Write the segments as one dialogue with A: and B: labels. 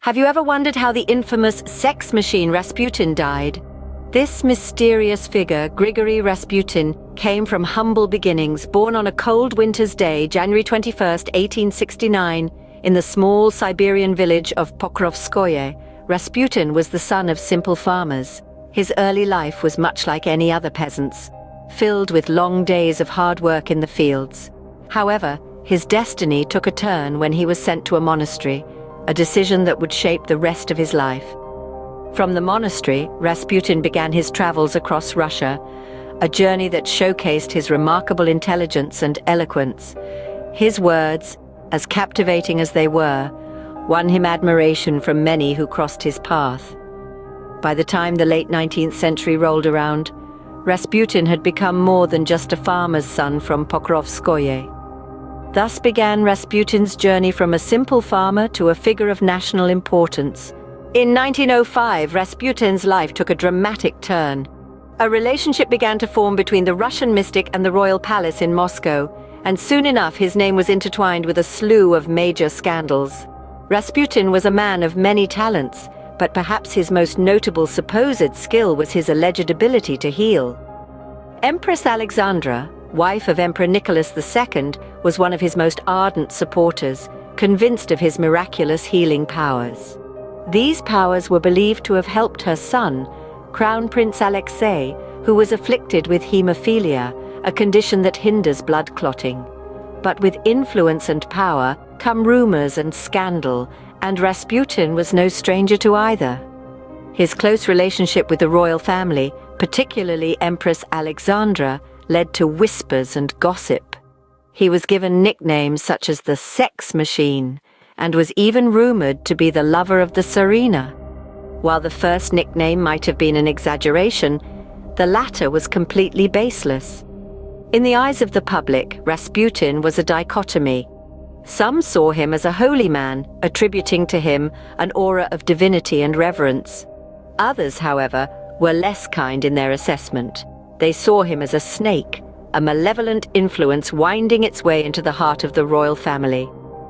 A: Have you ever wondered how the infamous sex machine Rasputin died? This mysterious figure, Grigory Rasputin, came from humble beginnings, born on a cold winter's day, January 21st, 1869, in the small Siberian village of Pokrovskoye. Rasputin was the son of simple farmers. His early life was much like any other peasant's, filled with long days of hard work in the fields. However, his destiny took a turn when he was sent to a monastery, a decision that would shape the rest of his life. From the monastery, Rasputin began his travels across Russia, a journey that showcased his remarkable intelligence and eloquence. His words, as captivating as they were, won him admiration from many who crossed his path. By the time the late 19th century rolled around, Rasputin had become more than just a farmer's son from Pokrovskoye. Thus began Rasputin's journey from a simple farmer to a figure of national importance. In 1905, Rasputin's life took a dramatic turn. A relationship began to form between the Russian mystic and the royal palace in Moscow, and soon enough his name was intertwined with a slew of major scandals. Rasputin was a man of many talents, but perhaps his most notable supposed skill was his alleged ability to heal. Empress Alexandra, wife of Emperor Nicholas II, was one of his most ardent supporters, convinced of his miraculous healing powers. These powers were believed to have helped her son, Crown Prince Alexei, who was afflicted with hemophilia, a condition that hinders blood clotting. But with influence and power come rumors and scandal, and Rasputin was no stranger to either. His close relationship with the royal family, particularly Empress Alexandra, led to whispers and gossip. He was given nicknames such as the Sex Machine, and was even rumored to be the lover of the Tsarina. While the first nickname might have been an exaggeration, the latter was completely baseless. In the eyes of the public, Rasputin was a dichotomy. Some saw him as a holy man, attributing to him an aura of divinity and reverence. Others, however, were less kind in their assessment. They saw him as a snake, a malevolent influence winding its way into the heart of the royal family.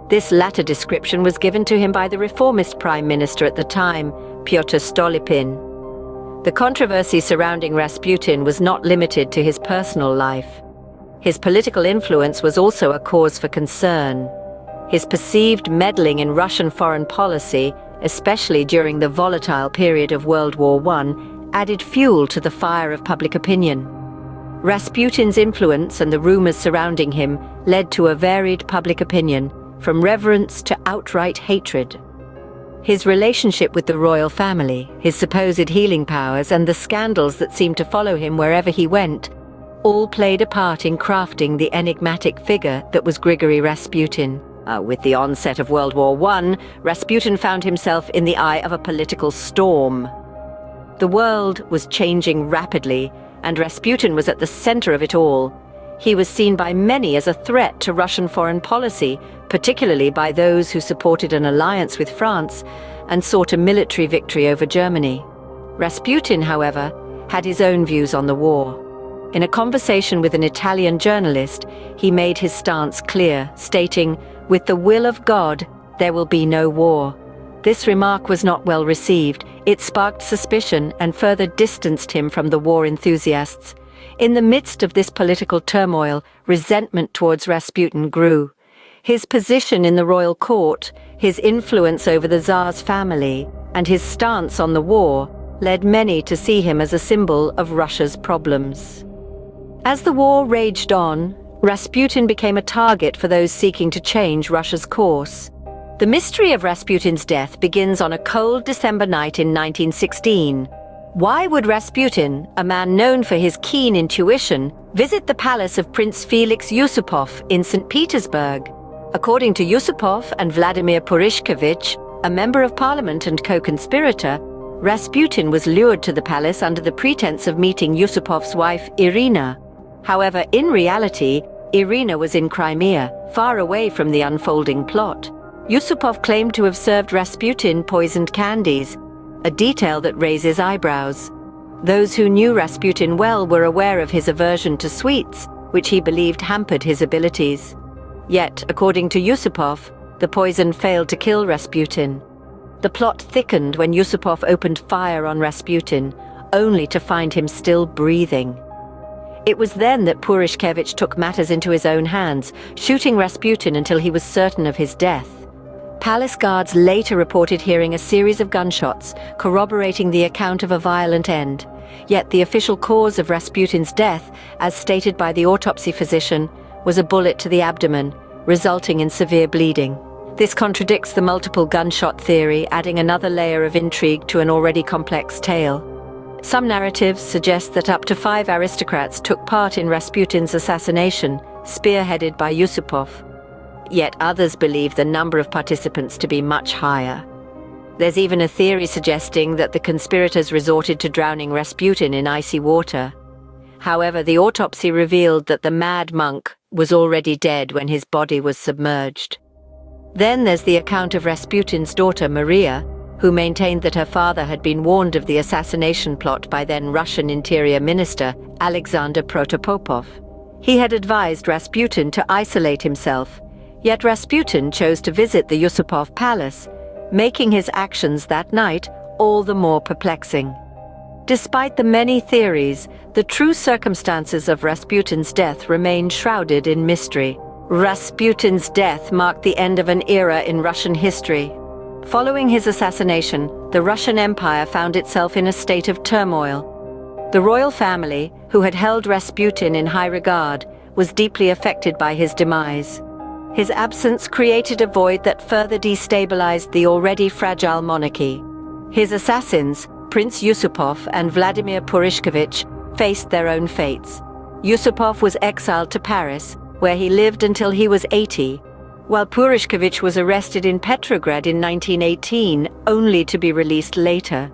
A: This latter description was given to him by the reformist prime minister at the time, Pyotr Stolypin. The controversy surrounding Rasputin was not limited to his personal life. His political influence was also a cause for concern. His perceived meddling in Russian foreign policy, especially during the volatile period of World War I, added fuel to the fire of public opinion. Rasputin's influence and the rumors surrounding him led to a varied public opinion, from reverence to outright hatred. His relationship with the royal family, his supposed healing powers, and the scandals that seemed to follow him wherever he went, all played a part in crafting the enigmatic figure that was Grigory Rasputin. With the onset of World War I, Rasputin found himself in the eye of a political storm. The world was changing rapidly, and Rasputin was at the center of it all. He was seen by many as a threat to Russian foreign policy, particularly by those who supported an alliance with France and sought a military victory over Germany. Rasputin, however, had his own views on the war. In a conversation with an Italian journalist, he made his stance clear, stating, "With the will of God, there will be no war." This remark was not well received. It sparked suspicion and further distanced him from the war enthusiasts. In the midst of this political turmoil, resentment towards Rasputin grew. His position in the royal court, his influence over the Tsar's family, and his stance on the war led many to see him as a symbol of Russia's problems. As the war raged on, Rasputin became a target for those seeking to change Russia's course. The mystery of Rasputin's death begins on a cold December night in 1916. Why would Rasputin, a man known for his keen intuition, visit the palace of Prince Felix Yusupov in St. Petersburg? According to Yusupov and Vladimir Purishkevich, a member of parliament and co-conspirator, Rasputin was lured to the palace under the pretense of meeting Yusupov's wife, Irina. However, in reality, Irina was in Crimea, far away from the unfolding plot. Yusupov claimed to have served Rasputin poisoned candies, a detail that raises eyebrows. Those who knew Rasputin well were aware of his aversion to sweets, which he believed hampered his abilities. Yet, according to Yusupov, the poison failed to kill Rasputin. The plot thickened when Yusupov opened fire on Rasputin, only to find him still breathing. It was then that Purishkevich took matters into his own hands, shooting Rasputin until he was certain of his death. Palace guards later reported hearing a series of gunshots, corroborating the account of a violent end. Yet the official cause of Rasputin's death, as stated by the autopsy physician, was a bullet to the abdomen, resulting in severe bleeding. This contradicts the multiple gunshot theory, adding another layer of intrigue to an already complex tale. Some narratives suggest that up to 5 aristocrats took part in Rasputin's assassination, spearheaded by Yusupov. Yet others believe the number of participants to be much higher. There's even a theory suggesting that the conspirators resorted to drowning Rasputin in icy water. However, the autopsy revealed that the mad monk was already dead when his body was submerged. Then there's the account of Rasputin's daughter Maria, who maintained that her father had been warned of the assassination plot by then Russian Interior Minister Alexander Protopopov. He had advised Rasputin to isolate himself, yet Rasputin chose to visit the Yusupov palace, making his actions that night all the more perplexing. Despite the many theories, the true circumstances of Rasputin's death remain shrouded in mystery. Rasputin's death marked the end of an era in Russian history. Following his assassination, the Russian Empire found itself in a state of turmoil. The royal family, who had held Rasputin in high regard, was deeply affected by his demise. His absence created a void that further destabilized the already fragile monarchy. His assassins, Prince Yusupov and Vladimir Purishkevich, faced their own fates. Yusupov was exiled to Paris, where he lived until he was 80, while Purishkevich was arrested in Petrograd in 1918, only to be released later.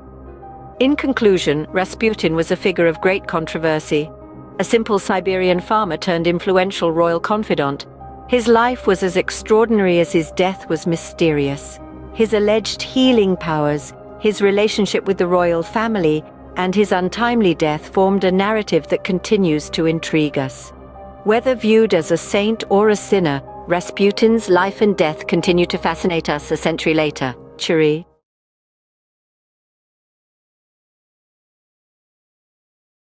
A: In conclusion, Rasputin was a figure of great controversy. A simple Siberian farmer turned influential royal confidant. His life was as extraordinary as his death was mysterious. His alleged healing powers, his relationship with the royal family, and his untimely death formed a narrative that continues to intrigue us. Whether viewed as a saint or a sinner, Rasputin's life and death continue to fascinate us a century later. Cheery.